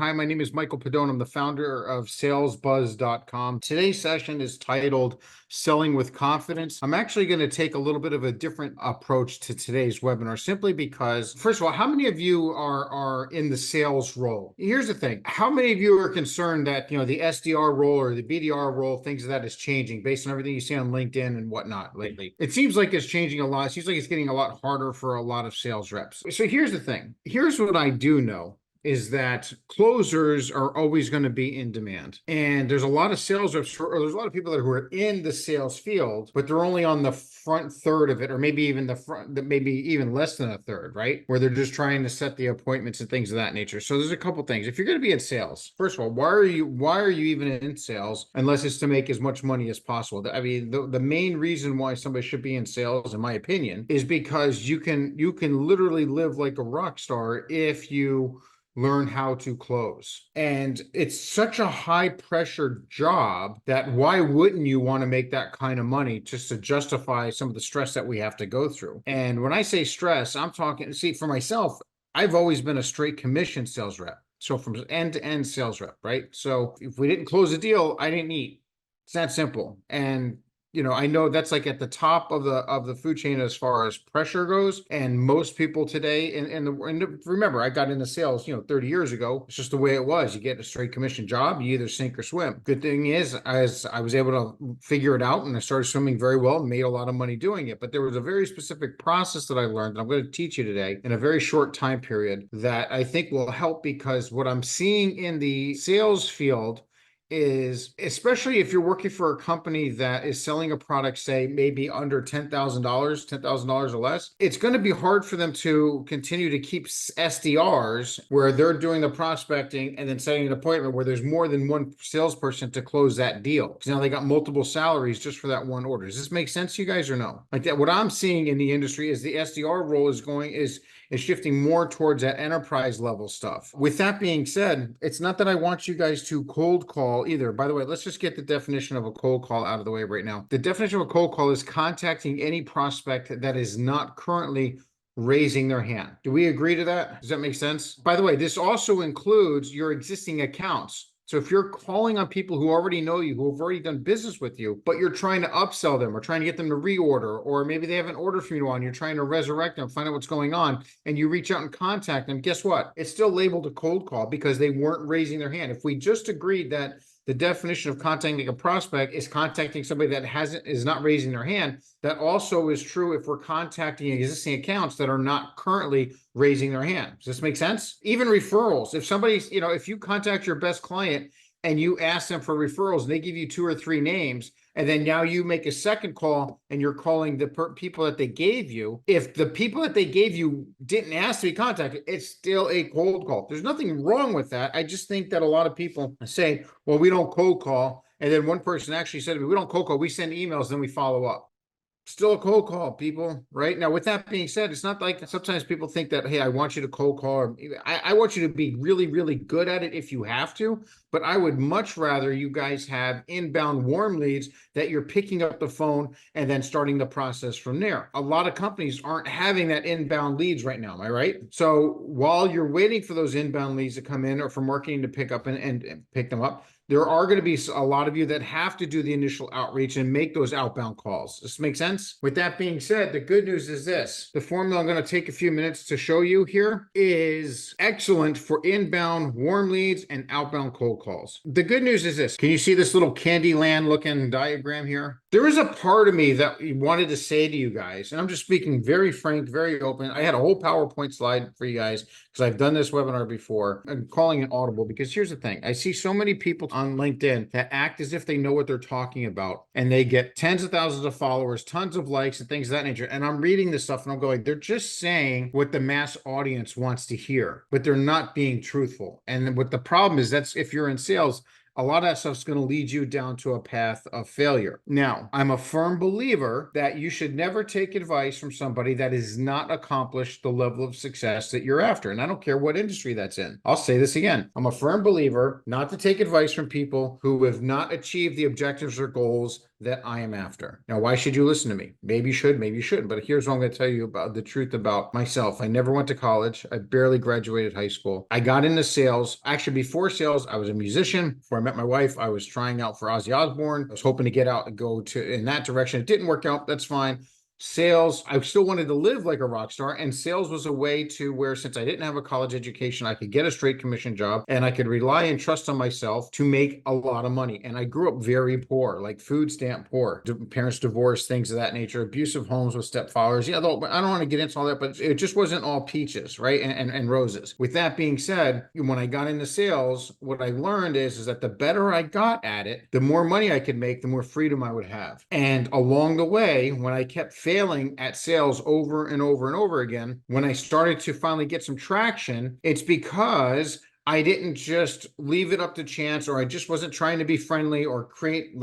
Hi, my name is Michael Padone. I'm the founder of salesbuzz.com. Today's session is titled Selling with Confidence. I'm actually going to take a little bit of a different approach to today's webinar simply because, first of all, how many of you are in the sales role? Here's the thing. How many of you are concerned that, the SDR role or the BDR role, things of that is changing based on everything you see on LinkedIn and whatnot lately? It seems like it's changing a lot. It seems like it's getting a lot harder for a lot of sales reps. So here's the thing. Here's what I do know is that closers are always going to be in demand. And there's a lot of sales reps, or there's a lot of people who are in the sales field, but they're only on the front third of it, or maybe even maybe even less than a third, right? Where they're just trying to set the appointments and things of that nature. So there's a couple things. If you're going to be in sales, first of all, why are you even in sales unless it's to make as much money as possible? I mean, the main reason why somebody should be in sales, in my opinion, is because you can literally live like a rock star if you learn how to close. And it's such a high pressure job that why wouldn't you want to make that kind of money just to justify some of the stress that we have to go through? And when I say stress, I'm talking, see, for myself, I've always been a straight commission sales rep. So from end to end sales rep, right? So if we didn't close a deal, I didn't eat. It's that simple. And I know that's like at the top of the food chain as far as pressure goes. And most people today, and remember, I got into sales, 30 years ago. It's just the way it was. You get a straight commission job, you either sink or swim. Good thing is, as I was able to figure it out and I started swimming very well, made a lot of money doing it. But there was a very specific process that I learned, and I'm going to teach you today in a very short time period that I think will help, because what I'm seeing in the sales field is, especially if you're working for a company that is selling a product, say maybe under $10,000 or less, it's going to be hard for them to continue to keep SDRs where they're doing the prospecting and then setting an appointment where there's more than one salesperson to close that deal. Because now they got multiple salaries just for that one order. Does this make sense to you guys or no? Like that, what I'm seeing in the industry is the SDR role is shifting more towards that enterprise level stuff. With that being said, it's not that I want you guys to cold call either. By the way, let's just get the definition of a cold call out of the way right now. The definition of a cold call is contacting any prospect that is not currently raising their hand. Do we agree to that? Does that make sense? By the way, this also includes your existing accounts. So if you're calling on people who already know you, who have already done business with you, but you're trying to upsell them or trying to get them to reorder, or maybe they have an order from you on, you're trying to resurrect them, find out what's going on, and you reach out and contact them, guess what? It's still labeled a cold call because they weren't raising their hand. If we just agreed that the definition of contacting a prospect is contacting somebody that is not raising their hand, that also is true if we're contacting existing accounts that are not currently raising their hand. Does this make sense? Even referrals. If somebody's, if you contact your best client and you ask them for referrals and they give you 2 or 3 names, and then now you make a second call and you're calling the people that they gave you. If the people that they gave you didn't ask to be contacted, it's still a cold call. There's nothing wrong with that. I just think that a lot of people say, well, we don't cold call. And then one person actually said to me, we don't cold call, we send emails, then we follow up. Still a cold call, people, right? Now, with that being said, it's not like sometimes people think that, hey, I want you to cold call. Or I want you to be really, really good at it if you have to. But I would much rather you guys have inbound warm leads that you're picking up the phone and then starting the process from there. A lot of companies aren't having that inbound leads right now. Am I right? So while you're waiting for those inbound leads to come in or for marketing to pick up and pick them up, there are going to be a lot of you that have to do the initial outreach and make those outbound calls. Does this make sense? With that being said, the good news is this. The formula I'm going to take a few minutes to show you here is excellent for inbound warm leads and outbound cold calls. The good news is this. Can you see this little Candyland looking diagram here? There is a part of me that wanted to say to you guys, and I'm just speaking very frank, very open. I had a whole PowerPoint slide for you guys because I've done this webinar before. I'm calling it audible because here's the thing. I see so many people on LinkedIn that act as if they know what they're talking about, and they get tens of thousands of followers, tons of likes and things of that nature. And I'm reading this stuff and I'm going, they're just saying what the mass audience wants to hear, but they're not being truthful. And what the problem is, that's if you're in sales, a lot of that stuff is going to lead you down to a path of failure. Now, I'm a firm believer that you should never take advice from somebody that has not accomplished the level of success that you're after. And I don't care what industry that's in. I'll say this again. I'm a firm believer not to take advice from people who have not achieved the objectives or goals that I am after. Now, why should you listen to me? Maybe you should, maybe you shouldn't. But here's what I'm going to tell you about the truth about myself. I never went to college. I barely graduated high school. I got into sales. Actually, before sales, I was a musician. Before I met my wife, I was trying out for Ozzy Osbourne. I was hoping to get out and go to in that direction. It didn't work out. That's fine. Sales, I still wanted to live like a rock star, and sales was a way to where, since I didn't have a college education, I could get a straight commission job and I could rely and trust on myself to make a lot of money. And I grew up very poor, like food stamp poor, parents divorced, things of that nature, abusive homes with stepfathers. Yeah, though, I don't want to get into all that, but it just wasn't all peaches, right? And roses. With that being said, when I got into sales, what I learned is that the better I got at it, the more money I could make, the more freedom I would have. And along the way, when I kept failing at sales over and over and over again, when I started to finally get some traction, it's because I didn't just leave it up to chance, or I just wasn't trying to be friendly or create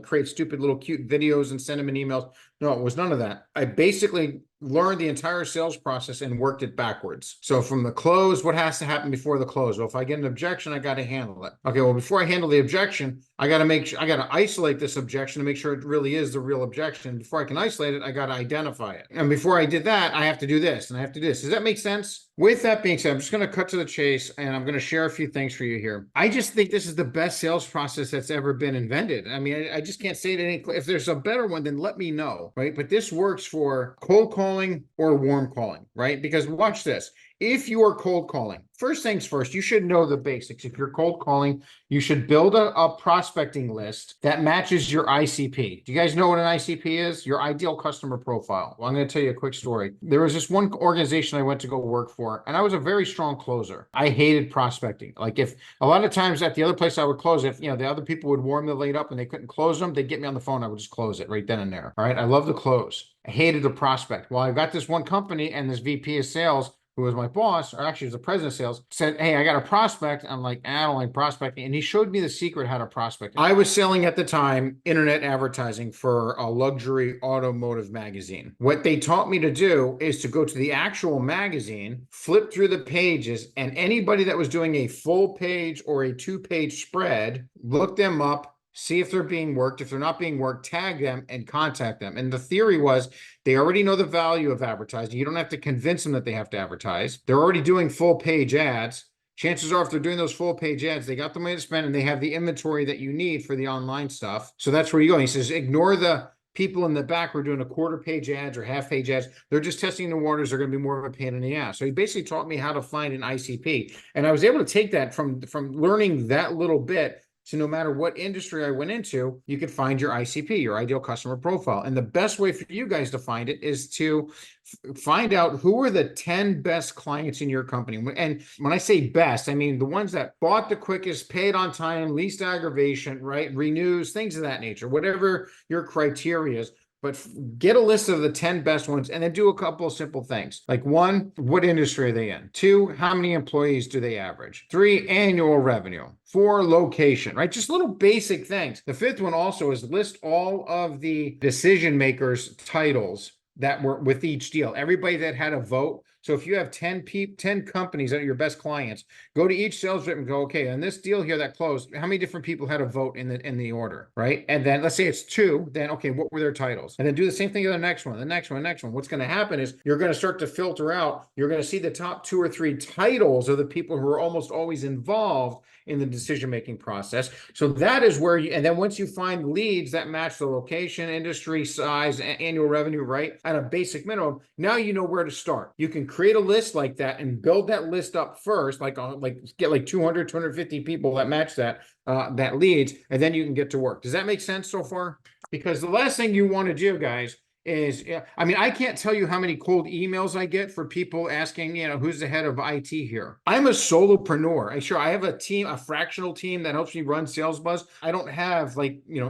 create stupid little cute videos and send them in emails. No, it was none of that. I basically learned the entire sales process and worked it backwards. So from the close, what has to happen before the close? Well, if I get an objection, I got to handle it. Okay, well, before I handle the objection, I got to isolate this objection to make sure it really is the real objection. Before I can isolate it, I got to identify it. And before I did that, I have to do this and I have to do this. Does that make sense? With that being said, I'm just going to cut to the chase and I'm going to share a few things for you here. I just think this is the best sales process that's ever been invented. I mean, I just can't say it any. If there's a better one, then let me know, right? But this works for cold calling or warm calling, right? Because watch this. If you are cold calling, first things first, you should know the basics. If you're cold calling, you should build a prospecting list that matches your ICP. Do you guys know what an ICP is? Your ideal customer profile. Well, I'm going to tell you a quick story. There was this one organization I went to go work for, and I was a very strong closer. I hated prospecting. Like, if a lot of times at the other place I would close, if the other people would warm the lead up and they couldn't close them, they'd get me on the phone. I would just close it right then and there. All right. I love to close. I hated the prospect. Well, I got this one company, and this VP of sales, who was my boss, or actually was the president of sales, said, "Hey, I got a prospect." I'm like, "I don't like prospecting." And he showed me the secret how to prospect. I was selling at the time internet advertising for a luxury automotive magazine. What they taught me to do is to go to the actual magazine, flip through the pages, and anybody that was doing a full page or a 2-page spread, look them up, see if they're being worked. If they're not being worked, tag them and contact them. And the theory was they already know the value of advertising. You don't have to convince them that they have to advertise. They're already doing full page ads. Chances are, if they're doing those full page ads, they got the money to spend and they have the inventory that you need for the online stuff. So that's where you go. He says, ignore the people in the back who are doing a quarter-page ads or half-page ads. They're just testing the waters. They're going to be more of a pain in the ass. So he basically taught me how to find an ICP. And I was able to take that from learning that little bit. So no matter what industry I went into, you could find your ICP, your ideal customer profile. And the best way for you guys to find it is to find out who are the 10 best clients in your company. And when I say best, I mean the ones that bought the quickest, paid on time, least aggravation, right? Renews, things of that nature, whatever your criteria is. But get a list of the 10 best ones and then do a couple of simple things. Like, 1, what industry are they in? 2, how many employees do they average? 3, annual revenue. 4, location, right? Just little basic things. The 5th one also is list all of the decision makers' titles that were with each deal. Everybody that had a vote. So if you have 10 companies that are your best clients, go to each sales rep and go, okay, on this deal here that closed, how many different people had a vote in the order, right? And then let's say it's 2, then okay, what were their titles? And then do the same thing to the next one, the next one, the next one. What's going to happen is you're going to start to filter out. You're going to see the top 2 or 3 titles of the people who are almost always involved in the decision-making process. So that is where and then once you find leads that match the location, industry, size, annual revenue, right, at a basic minimum, now you know where to start. You can create a list like that and build that list up first, like get like 200, 250 people that match that leads, and then you can get to work. Does that make sense so far? Because the last thing you want to do, guys, is, I mean, I can't tell you how many cold emails I get for people asking, who's the head of IT here. I'm a solopreneur. I have a team, a fractional team that helps me run SalesBuzz. I don't have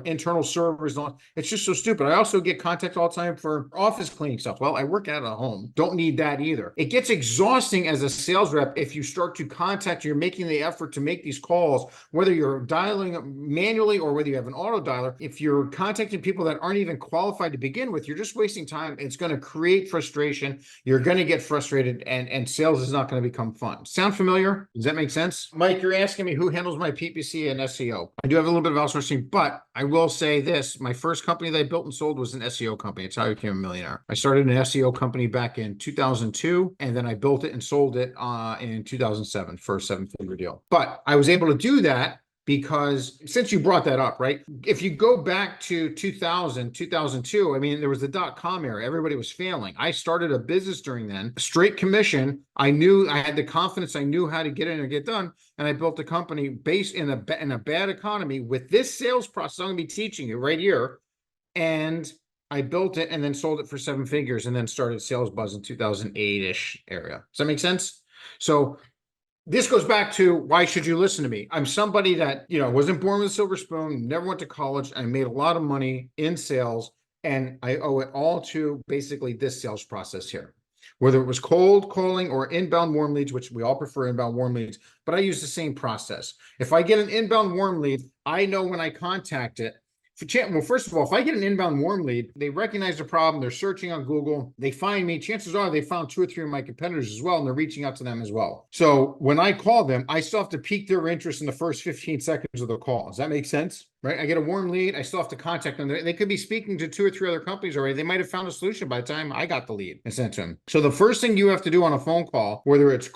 internal servers. It's just so stupid. I also get contact all the time for office cleaning stuff. Well, I work out at home. Don't need that either. It gets exhausting as a sales rep if you start to contact, you're making the effort to make these calls, whether you're dialing manually or whether you have an auto dialer. If you're contacting people that aren't even qualified to begin with, you're just wasting time. It's going to create frustration. You're going to get frustrated, and sales is not going to become fun. Sound familiar? Does that make sense? Mike, you're asking me who handles my PPC and SEO. I do have a little bit of outsourcing, but I will say this. My first company that I built and sold was an SEO company. It's how I became a millionaire. I started an SEO company back in 2002, and then I built it and sold it in 2007 for a seven-figure deal. But I was able to do that because, since you brought that up, right? If you go back to 2000, 2002, I mean, there was the dot-com era. Everybody was failing. I started a business during then, straight commission. I knew I had the confidence. I knew how to get in and get done. And I built a company based in a bad economy with this sales process I'm going to be teaching you right here. And I built it and then sold it for seven figures, and then started Sales Buzz in 2008-ish area. Does that make sense? So this goes back to, why should you listen to me? I'm somebody that, wasn't born with a silver spoon, never went to college. I made a lot of money in sales, and I owe it all to basically this sales process here. Whether it was cold calling or inbound warm leads, which we all prefer inbound warm leads, but I use the same process. If I get an inbound warm lead, I know when I contact it. Well, first of all, if I get an inbound warm lead, they recognize the problem, they're searching on Google, they find me, chances are they found 2 or 3 of my competitors as well, and they're reaching out to them as well. So when I call them, I still have to pique their interest in the first 15 seconds of the call. Does that make sense? Right? I get a warm lead, I still have to contact them. They could be speaking to 2 or 3 other companies already. They might have found a solution by the time I got the lead and sent to them. So the first thing you have to do on a phone call, whether it's a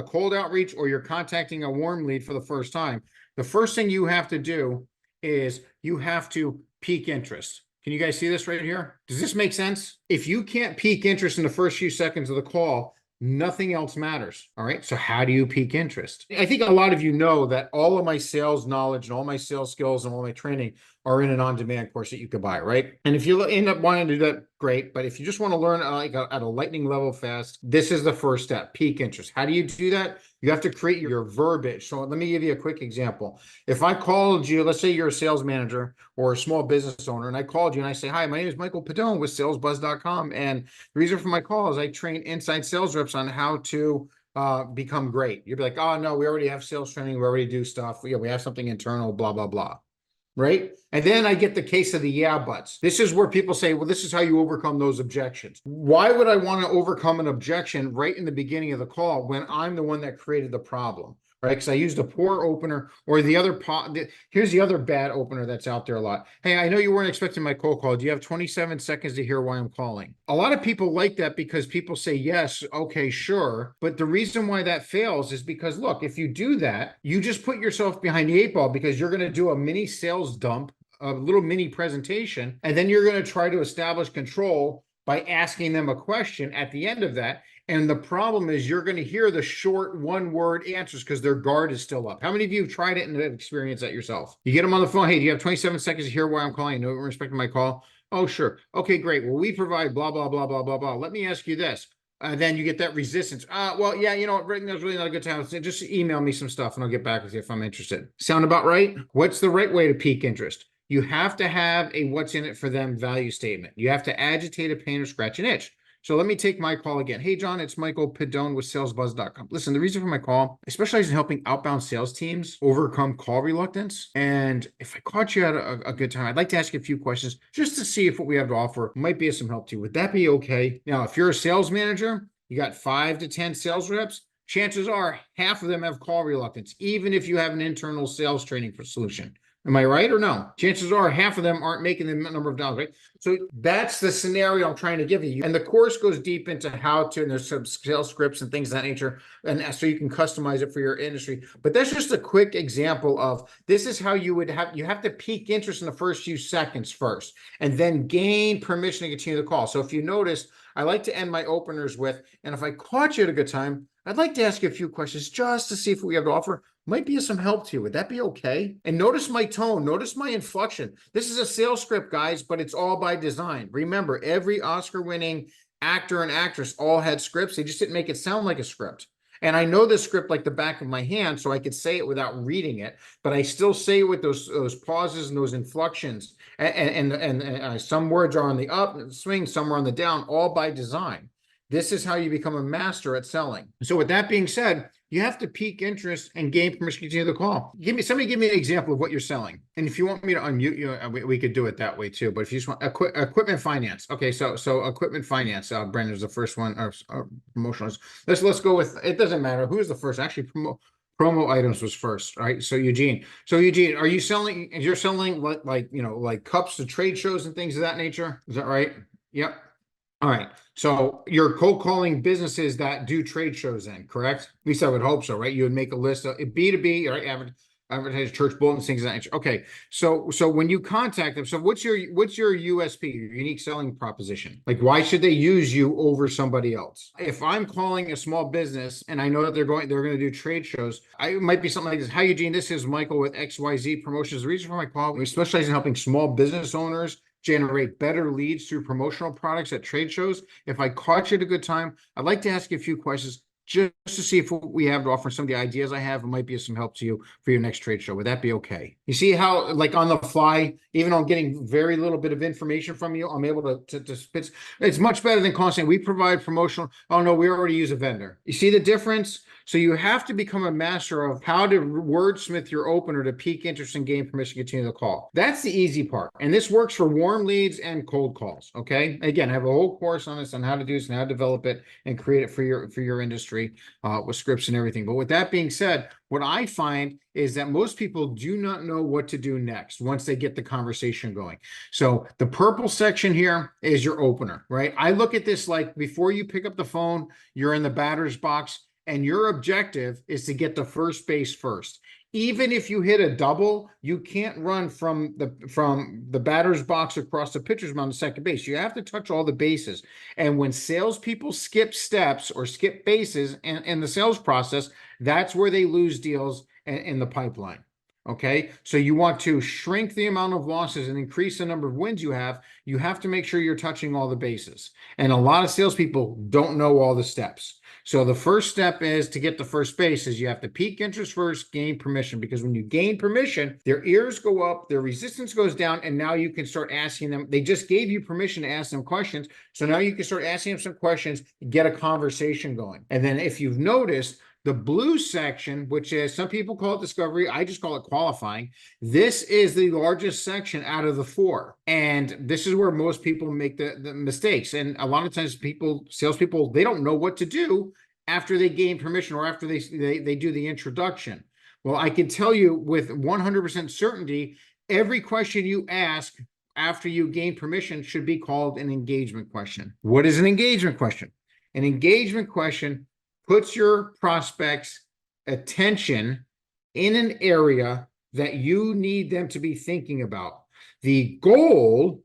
cold outreach, or you're contacting a warm lead for the first time, the first thing you have to do is you have to pique interest. Can you guys see this right here? Does this make sense? If you can't pique interest in the first few seconds of the call, nothing else matters. All right. So how do you pique interest? I think a lot of you know that all of my sales knowledge and all my sales skills and all my training are in an on-demand course that you could buy, right? And if you end up wanting to do that, great. But if you just want to learn at a lightning level fast, this is the first step, pique interest. How do you do that? You have to create your verbiage. So let me give you a quick example. If I called you, let's say you're a sales manager or a small business owner, and I called you and I say, hi, my name is Michael Pedone with salesbuzz.com. And the reason for my call is I train inside sales reps on how to become great. You'd be like, oh, no, we already have sales training. We already do stuff. We have something internal, blah, blah, blah. Right? And then I get the case of the yeah buts. This is where people say, well, this is how you overcome those objections. Why would I want to overcome an objection right in the beginning of the call when I'm the one that created the problem? Right? Because I used a poor opener, or here's the other bad opener that's out there a lot. Hey, I know you weren't expecting my cold call. Do you have 27 seconds to hear why I'm calling? A lot of people like that because people say, yes, okay, sure. But the reason why that fails is because, look, if you do that, you just put yourself behind the 8 ball, because you're going to do a mini sales dump, a little mini presentation, and then you're going to try to establish control by asking them a question at the end of that. And the problem is you're going to hear the short one-word answers because their guard is still up. How many of you have tried it and have experienced that yourself? You get them on the phone. Hey, do you have 27 seconds to hear why I'm calling? No respect to my call. Oh, sure. Okay, great. Well, we provide blah, blah, blah, blah, blah, blah. Let me ask you this. Then you get that resistance. Well, yeah, right now is really not a good time. So just email me some stuff and I'll get back with you if I'm interested. Sound about right? What's the right way to pique interest? You have to have a what's in it for them value statement. You have to agitate a pain or scratch an itch. So let me take my call again. Hey, John, it's Michael Pedone with salesbuzz.com. Listen, the reason for my call, I specialize in helping outbound sales teams overcome call reluctance. And if I caught you at a good time, I'd like to ask you a few questions just to see if what we have to offer might be of some help to you. Would that be okay? Now, if you're a sales manager, you got 5 to 10 sales reps, chances are half of them have call reluctance, even if you have an internal sales training solution. Am I right or no? Chances are half of them aren't making the number of dollars, right? So that's the scenario I'm trying to give you. And the course goes deep into how to, and there's some sales scripts and things of that nature. And so you can customize it for your industry. But that's just a quick example of this is how you have to pique interest in the first few seconds first, and then gain permission to continue the call. So if you noticed, I like to end my openers with, and if I caught you at a good time, I'd like to ask you a few questions just to see if what we have to offer might be of some help to you. Would that be okay? And notice my tone, notice my inflection. This is a sales script, guys, but it's all by design. Remember, every Oscar-winning actor and actress all had scripts. They just didn't make it sound like a script. And I know this script like the back of my hand, so I could say it without reading it, but I still say it with those pauses and those inflections. And some words are on the up swing, some are on the down, all by design. This is how you become a master at selling. So with that being said, you have to pique interest and gain permission to continue the call. Somebody give me an example of what you're selling. And if you want me to unmute you, we could do it that way too. But if you just want equipment finance. Okay, so equipment finance, Brendan's the first one, or promotional. Let's go with, it doesn't matter who's the first. Actually, promo items was first, right? So Eugene, are you selling, you're selling like cups to trade shows and things of that nature? Is that right? Yep. All right. So you're cold calling businesses that do trade shows then, correct? At least I would hope so, right? You would make a list of B2B, right? Advertise church bulletins, things of that nature. Okay. So when you contact them, so what's your USP, your unique selling proposition? Like, why should they use you over somebody else? If I'm calling a small business and I know that they're going to do trade shows, it might be something like this. Hi, Eugene. This is Michael with XYZ Promotions. The reason for my call, we specialize in helping small business owners generate better leads through promotional products at trade shows. If I caught you at a good time, I'd like to ask you a few questions just to see if what we have to offer, some of the ideas I have, might be of some help to you for your next trade show. Would that be okay? You see how, like, on the fly, even though I'm getting very little bit of information from you, I'm able to spit. It's much better than calling saying we provide promotional. Oh no, we already use a vendor. You see the difference? So you have to become a master of how to wordsmith your opener to pique interest and gain permission to continue the call. That's the easy part. And this works for warm leads and cold calls. Okay. Again, I have a whole course on this, on how to do this and how to develop it and create it for your industry with scripts and everything. But with that being said, what I find is that most people do not know what to do next once they get the conversation going. So the purple section here is your opener, right? I look at this like before you pick up the phone, you're in the batter's box, and your objective is to get the first base first. Even if you hit a double, you can't run from the batter's box across the pitcher's mound to second base. You have to touch all the bases. And when salespeople skip steps or skip bases in the sales process, that's where they lose deals in the pipeline. Okay, so you want to shrink the amount of losses and increase the number of wins you have. You have to make sure you're touching all the bases. And a lot of salespeople don't know all the steps. So the first step is to get the first base is you have to pique interest first, gain permission, because when you gain permission, their ears go up, their resistance goes down, and now you can start asking them. They just gave you permission to ask them questions. So now you can start asking them some questions, get a conversation going. And then if you've noticed, the blue section, which is, some people call it discovery, I just call it qualifying. This is the largest section out of the four. And this is where most people make the mistakes. And a lot of times salespeople, they don't know what to do after they gain permission or after they do the introduction. Well, I can tell you with 100% certainty, every question you ask after you gain permission should be called an engagement question. What is an engagement question? An engagement question puts your prospects' attention in an area that you need them to be thinking about. The goal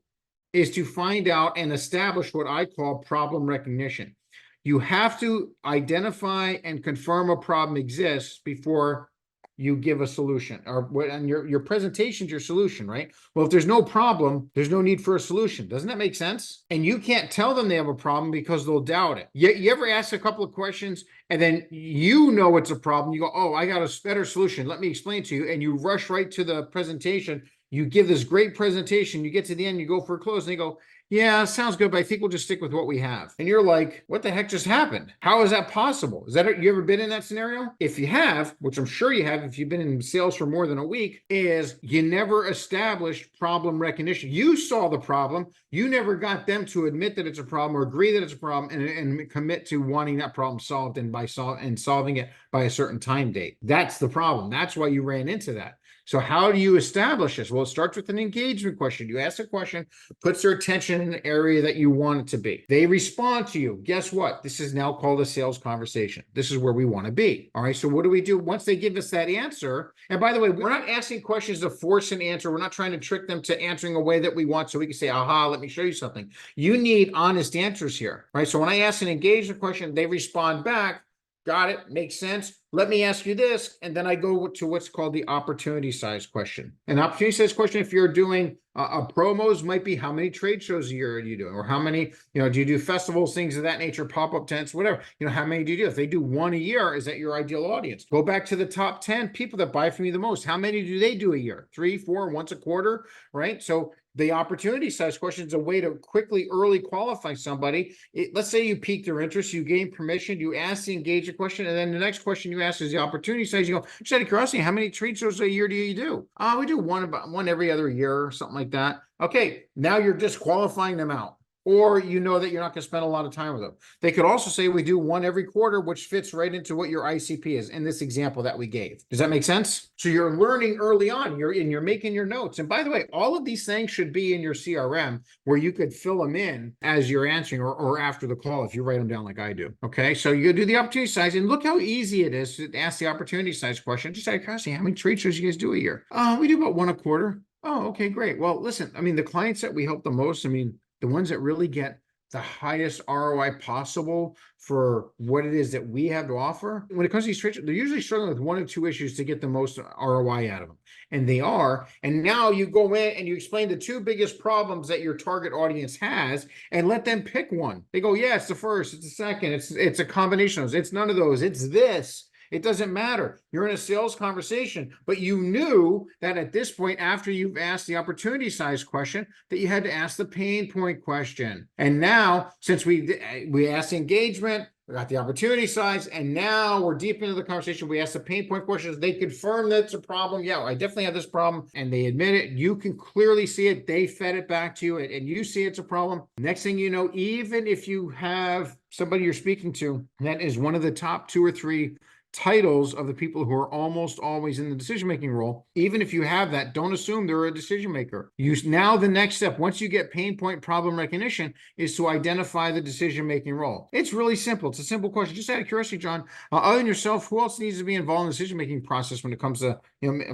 is to find out and establish what I call problem recognition. You have to identify and confirm a problem exists before you give a solution, and your presentation's your solution, right? Well, if there's no problem, there's no need for a solution. Doesn't that make sense? And you can't tell them they have a problem because they'll doubt it. You ever ask a couple of questions and then you know it's a problem? You go, oh, I got a better solution. Let me explain to you. And you rush right to the presentation. You give this great presentation. You get to the end, you go for a close, and they go, yeah, sounds good, but I think we'll just stick with what we have. And you're like, what the heck just happened? How is that possible? You ever been in that scenario? If you have, which I'm sure you have, if you've been in sales for more than a week, is you never established problem recognition. You saw the problem. You never got them to admit that it's a problem or agree that it's a problem and commit to wanting that problem solved and solving it by a certain time date. That's the problem. That's why you ran into that. So how do you establish this? Well, it starts with an engagement question. You ask a question, puts their attention in an area that you want it to be. They respond to you. Guess what? This is now called a sales conversation. This is where we want to be. All right. So what do we do once they give us that answer? And by the way, we're not asking questions to force an answer. We're not trying to trick them to answering a way that we want so we can say, aha, let me show you something. You need honest answers here, right? So when I ask an engagement question, they respond back. Got it. Makes sense. Let me ask you this. And then I go to what's called the opportunity size question. An opportunity size question, if you're doing promos, might be how many trade shows a year are you doing? Or how many, do you do festivals, things of that nature, pop-up tents, whatever. How many do you do? If they do one a year, is that your ideal audience? Go back to the top 10 people that buy from you the most. How many do they do a year? 3, 4, once a quarter, right? So the opportunity size question is a way to quickly, early qualify somebody. Let's say you pique their interest, you gain permission, you ask the engagement question, and then the next question you asked is the opportunity size. You go, just out of curiosity, how many trade shows a year do you do? We do one every other year or something like that. Okay, now you're disqualifying them out. Or you know that you're not going to spend a lot of time with them. They could also say we do one every quarter, which fits right into what your ICP is in this example that we gave. Does that make sense? So you're learning early on, you're making your notes. And by the way, all of these things should be in your CRM where you could fill them in as you're answering or after the call if you write them down like I do. Okay, so you do the opportunity size, and look how easy it is to ask the opportunity size question. Just out of curiosity, how many trade shows you guys do a year? We do about one a quarter. Oh, okay, great. Well, listen, I mean, the clients that we help the most, I mean, the ones that really get the highest ROI possible for what it is that we have to offer. When it comes to these trades, they're usually struggling with one or two issues to get the most ROI out of them. And they are. And now you go in and you explain the two biggest problems that your target audience has and let them pick one. They go, yeah, it's the first, it's the second, it's a combination of those. It's none of those, it's this. It doesn't matter. You're in a sales conversation, but you knew that at this point, after you've asked the opportunity size question, that you had to ask the pain point question. And now, since we asked the engagement, we got the opportunity size, and now we're deep into the conversation. We asked the pain point questions. They confirm that it's a problem. Yeah, I definitely have this problem. And they admit it. You can clearly see it. They fed it back to you, and you see it's a problem. Next thing you know, even if you have somebody you're speaking to that is one of the top 2 or 3 titles of the people who are almost always in the decision-making role, even if you have that, don't assume they're a decision maker. Now the next step, once you get pain point problem recognition, is to identify the decision-making role. It's really simple. It's a simple question. Just out of curiosity, John, other than yourself, who else needs to be involved in the decision-making process when it comes to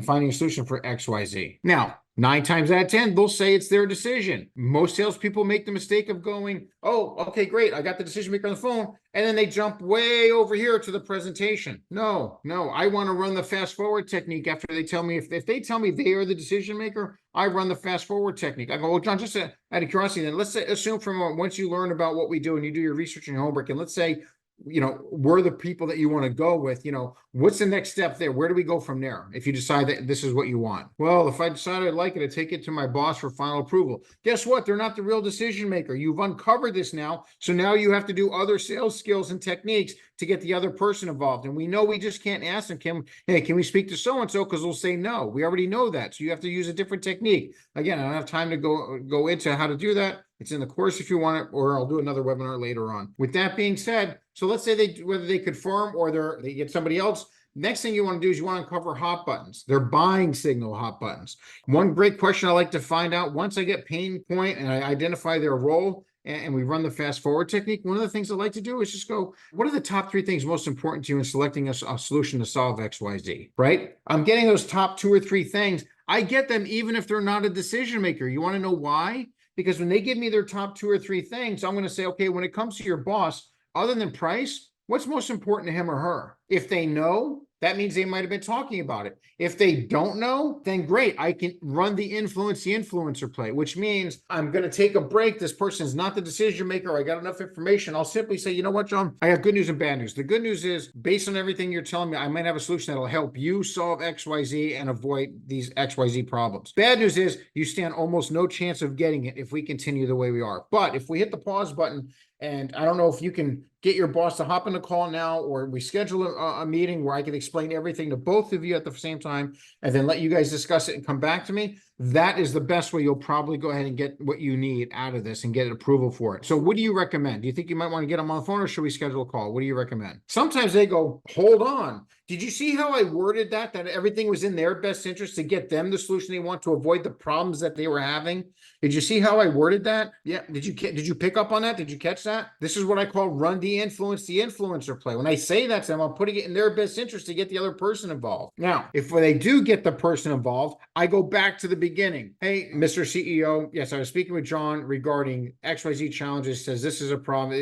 finding a solution for XYZ? Now, 9 times out of 10, they'll say it's their decision. Most salespeople make the mistake of going, oh, okay, great, I got the decision maker on the phone, and then they jump way over here to the presentation. No, I want to run the fast forward technique after they tell me, if they tell me they are the decision maker, I run the fast forward technique. I go, well, John, just out of curiosity, then let's assume for a moment, once you learn about what we do and you do your research and your homework, and let's say, we're the people that you want to go with, what's the next step there? Where do we go from there? If you decide that this is what you want. Well, if I decide I'd like it, to take it to my boss for final approval. Guess what? They're not the real decision maker. You've uncovered this now. So now you have to do other sales skills and techniques to get the other person involved. And we know we just can't ask them, can we speak to so-and-so? Because they'll say no. We already know that. So you have to use a different technique. Again, I don't have time to go into how to do that. It's in the course if you want it, or I'll do another webinar later on. With that being said, so let's say whether they confirm or they get somebody else, next thing you want to do is you want to uncover hot buttons. They're buying signal hot buttons. One great question I like to find out, once I get pain point and I identify their role, and we run the fast forward technique, one of the things I like to do is just go, what are the top 3 things most important to you in selecting a solution to solve XYZ, right? I'm getting those top 2 or 3 things. I get them even if they're not a decision maker. You want to know why? Because when they give me their top 2 or 3 things, I'm going to say, okay, when it comes to your boss, other than price, what's most important to him or her? If they know, that means they might have been talking about it. If they don't know, then great. I can run the influencer play, which means I'm going to take a break. This person is not the decision maker. I got enough information. I'll simply say, you know what, John? I got good news and bad news. The good news is, based on everything you're telling me, I might have a solution that'll help you solve XYZ and avoid these XYZ problems. Bad news is you stand almost no chance of getting it if we continue the way we are. But if we hit the pause button, and I don't know if you can get your boss to hop in the call now, or we schedule a meeting where I can explain everything to both of you at the same time, and then let you guys discuss it and come back to me. That is the best way you'll probably go ahead and get what you need out of this and get approval for it. So what do you recommend? Do you think you might want to get them on the phone, or should we schedule a call? What do you recommend? Sometimes they go, hold on. Did you see how I worded that everything was in their best interest to get them the solution they want to avoid the problems that they were having? Did you see how I worded that? Yeah. Did you pick up on that? Did you catch that? This is what I call run the influencer play. When I say that to them, I'm putting it in their best interest to get the other person involved. Now, if they do get the person involved, I go back to the beginning. Hey, Mr. CEO, yes, I was speaking with John regarding XYZ challenges. Says this is a problem.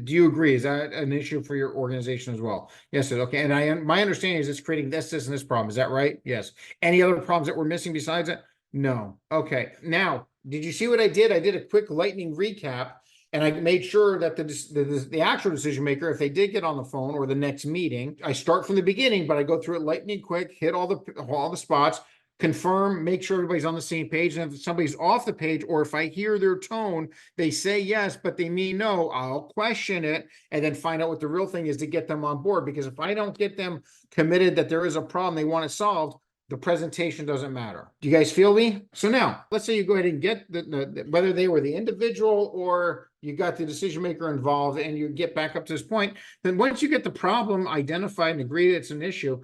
Do you agree? Is that an issue for your organization as well? Yes, okay. And my understanding is it's creating this, and this problem. Is that right? Yes. Any other problems that we're missing besides that? No. Okay. Now, did you see what I did? I did a quick lightning recap, and I made sure that the actual decision maker, if they did get on the phone or the next meeting, I start from the beginning, but I go through it lightning quick, hit all the spots, confirm, make sure everybody's on the same page. And if somebody's off the page, or if I hear their tone, they say yes, but they mean no, I'll question it and then find out what the real thing is to get them on board. Because if I don't get them committed that there is a problem they want it solved, the presentation doesn't matter. Do you guys feel me? So now, let's say you go ahead and get whether they were the individual or you got the decision maker involved, and you get back up to this point. Then once you get the problem identified and agreed it's an issue,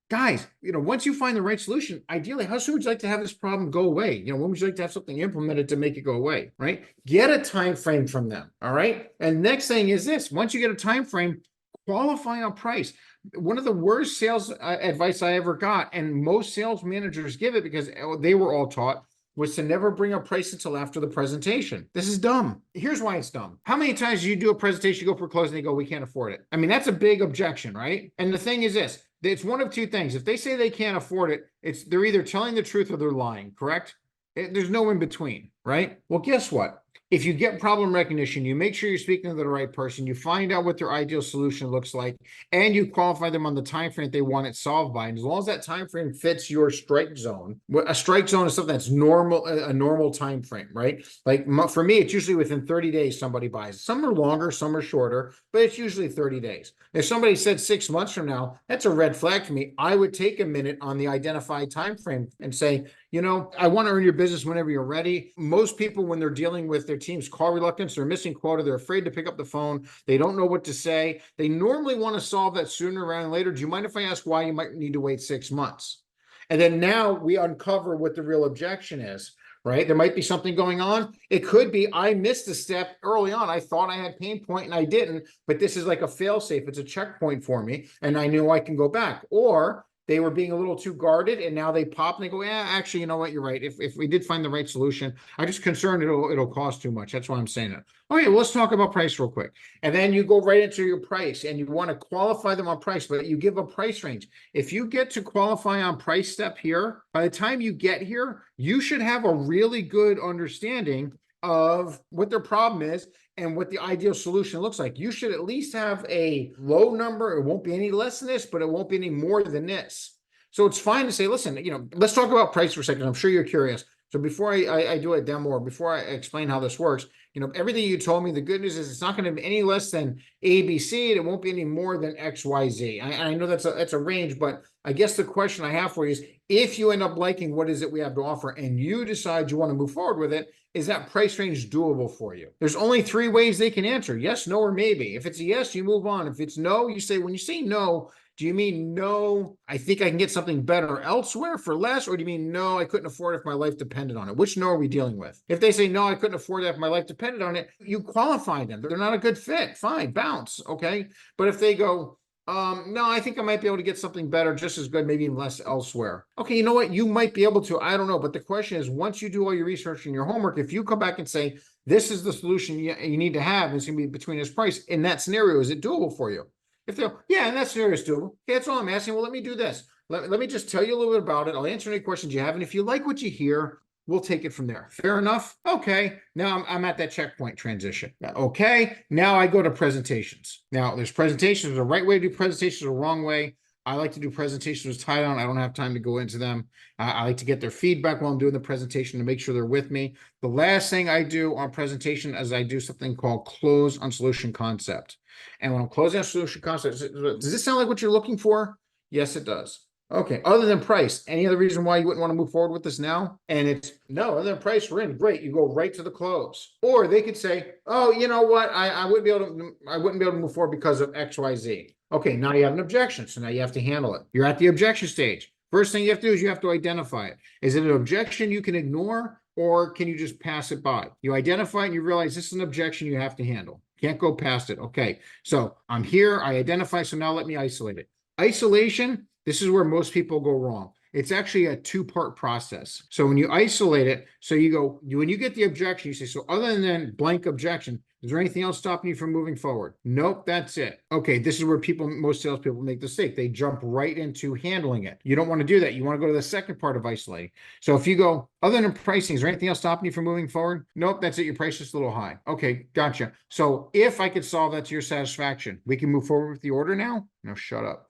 guys, once you find the right solution, ideally, how soon would you like to have this problem go away? When would you like to have something implemented to make it go away, right? Get a time frame from them, all right? And next thing is this: once you get a time frame, qualify on price. One of the worst sales advice I ever got, and most sales managers give it because they were all taught, was to never bring up price until after the presentation. This is dumb. Here's why it's dumb. How many times do you do a presentation, you go for close, and they go, we can't afford it? I mean, that's a big objection, right? And the thing is this: it's one of two things. If they say they can't afford it, they're either telling the truth or they're lying, correct? There's no in between, right? Well, guess what? If you get problem recognition, you make sure you're speaking to the right person, you find out what their ideal solution looks like, and you qualify them on the time frame that they want it solved by. And as long as that time frame fits your strike zone, a strike zone is something that's normal, a normal time frame, right? Like for me, it's usually within 30 days somebody buys. Some are longer, some are shorter, but it's usually 30 days. If somebody said 6 months from now, that's a red flag for me. I would take a minute on the identified time frame and say, I want to earn your business whenever you're ready. Most people, when they're dealing with their team's call reluctance, they're missing quota, they're afraid to pick up the phone, they don't know what to say. They normally want to solve that sooner rather than later. Do you mind if I ask why you might need to wait 6 months? And then now we uncover what the real objection is, right? There might be something going on. It could be I missed a step early on. I thought I had pain point and I didn't, but this is like a fail safe. It's a checkpoint for me, and I knew I can go back. Or they were being a little too guarded, and now they pop and they go, yeah, actually, you know what? You're right. If we did find the right solution, I'm just concerned it'll cost too much. That's why I'm saying it. Okay, well, let's talk about price real quick. And then you go right into your price, and you want to qualify them on price, but you give a price range. If you get to qualify on price step here, by the time you get here, you should have a really good understanding of what their problem is and what the ideal solution looks like. You should at least have a low number. It won't be any less than this, but it won't be any more than this. So it's fine to say, listen, let's talk about price for a second. I'm sure you're curious. So before I do a demo, or before I explain how this works, everything you told me, the good news is it's not going to be any less than ABC, and it won't be any more than XYZ. I know that's a range, but I guess the question I have for you is, if you end up liking what is it we have to offer and you decide you want to move forward with it, is that price range doable for you? There's only 3 ways they can answer: yes, no, or maybe. If it's a yes, you move on. If it's no, you say, when you say no, do you mean no, I think I can get something better elsewhere for less? Or do you mean no, I couldn't afford it if my life depended on it? Which no are we dealing with? If they say no, I couldn't afford it if my life depended on it, you qualify them. They're not a good fit. Fine, bounce. Okay. But if they go, no, I think I might be able to get something better, just as good, maybe even less elsewhere. Okay, you know what? You might be able to. I don't know. But the question is, once you do all your research and your homework, if you come back and say, this is the solution you need to have, it's going to be between this price, in that scenario, is it doable for you? If they're, yeah, in that scenario, it's doable. Okay, that's all I'm asking. Well, let me do this. Let me just tell you a little bit about it. I'll answer any questions you have. And if you like what you hear, we'll take it from there. Fair enough? Okay, now I'm at that checkpoint transition. Okay, now I go to presentations. Now, there's presentations. There's a right way to do presentations, a wrong way. I like to do presentations with tie down. I don't have time to go into them. I like to get their feedback while I'm doing the presentation to make sure they're with me. The last thing I do on presentation is I do something called close on solution concept. And when I'm closing on solution concept, does this sound like what you're looking for? Yes, it does. Okay, other than price, any other reason why you wouldn't want to move forward with this now? And it's no, other than price, we're in. Great, you go right to the close. Or they could say, oh, you know what? I wouldn't be able to move forward because of XYZ. Okay, now you have an objection. So now you have to handle it. You're at the objection stage. First thing you have to do is you have to identify it. Is it an objection you can ignore, or can you just pass it by? You identify it and you realize this is an objection you have to handle. Can't go past it. Okay, so I'm here, I identify, so now let me isolate it. Isolation, this is where most people go wrong. It's actually a 2-part process. So when you isolate it, so you go, when you get the objection, you say, so other than blank objection, is there anything else stopping you from moving forward? Nope, that's it. Okay, this is where most salespeople make the mistake. They jump right into handling it. You don't want to do that. You want to go to the second part of isolating. So if you go, other than pricing, is there anything else stopping you from moving forward? Nope, that's it. Your price is a little high. Okay, gotcha. So if I could solve that to your satisfaction, we can move forward with the order now? No, shut up.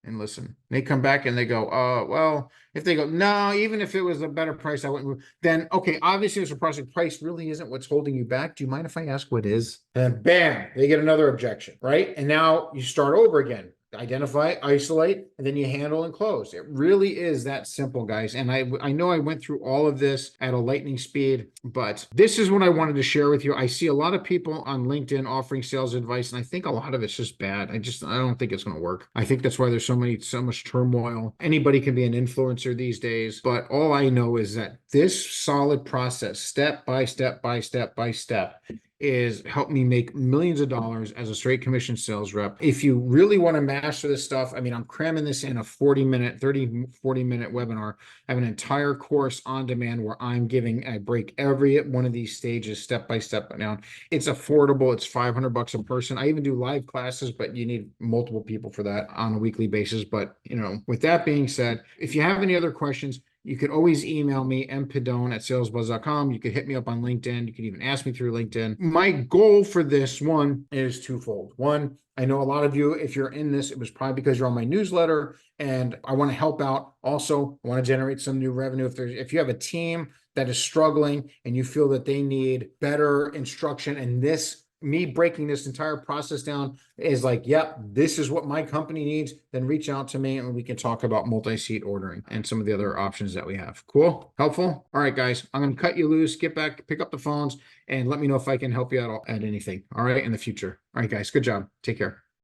and listen. They come back and they go, well, if they go, no, even if it was a better price, I wouldn't move. Then, okay, obviously it's a project price really isn't what's holding you back. Do you mind if I ask what is? And bam, they get another objection, right? And now you start over again. Identify, isolate, and then you handle and close. It really is that simple, guys. And I know I went through all of this at a lightning speed, but this is what I wanted to share with you. I see a lot of people on LinkedIn offering sales advice, and I think a lot of it's just bad. I don't think it's going to work. I think that's why there's so much turmoil. Anybody can be an influencer these days, but all I know is that this solid process, step by step by step by step, is help me make millions of dollars as a straight commission sales rep. If you really want to master this stuff, I mean, I'm cramming this in a 40-minute webinar. I have an entire course on demand where I break every one of these stages step by step down. It's affordable. It's $500 a person. I even do live classes, but you need multiple people for that on a weekly basis. But, with that being said, if you have any other questions, you could always email me, mpedone@salesbuzz.com. You could hit me up on LinkedIn. You could even ask me through LinkedIn. My goal for this one is twofold. One, I know a lot of you, if you're in this, it was probably because you're on my newsletter and I want to help out. Also, I want to generate some new revenue. If you have a team that is struggling and you feel that they need better instruction, and me breaking this entire process down is like, yep, this is what my company needs, then reach out to me and we can talk about multi-seat ordering and some of the other options that we have. Cool? Helpful? All right, guys, I'm going to cut you loose, get back, pick up the phones, and let me know if I can help you out at anything. All right, in the future. All right, guys, good job. Take care.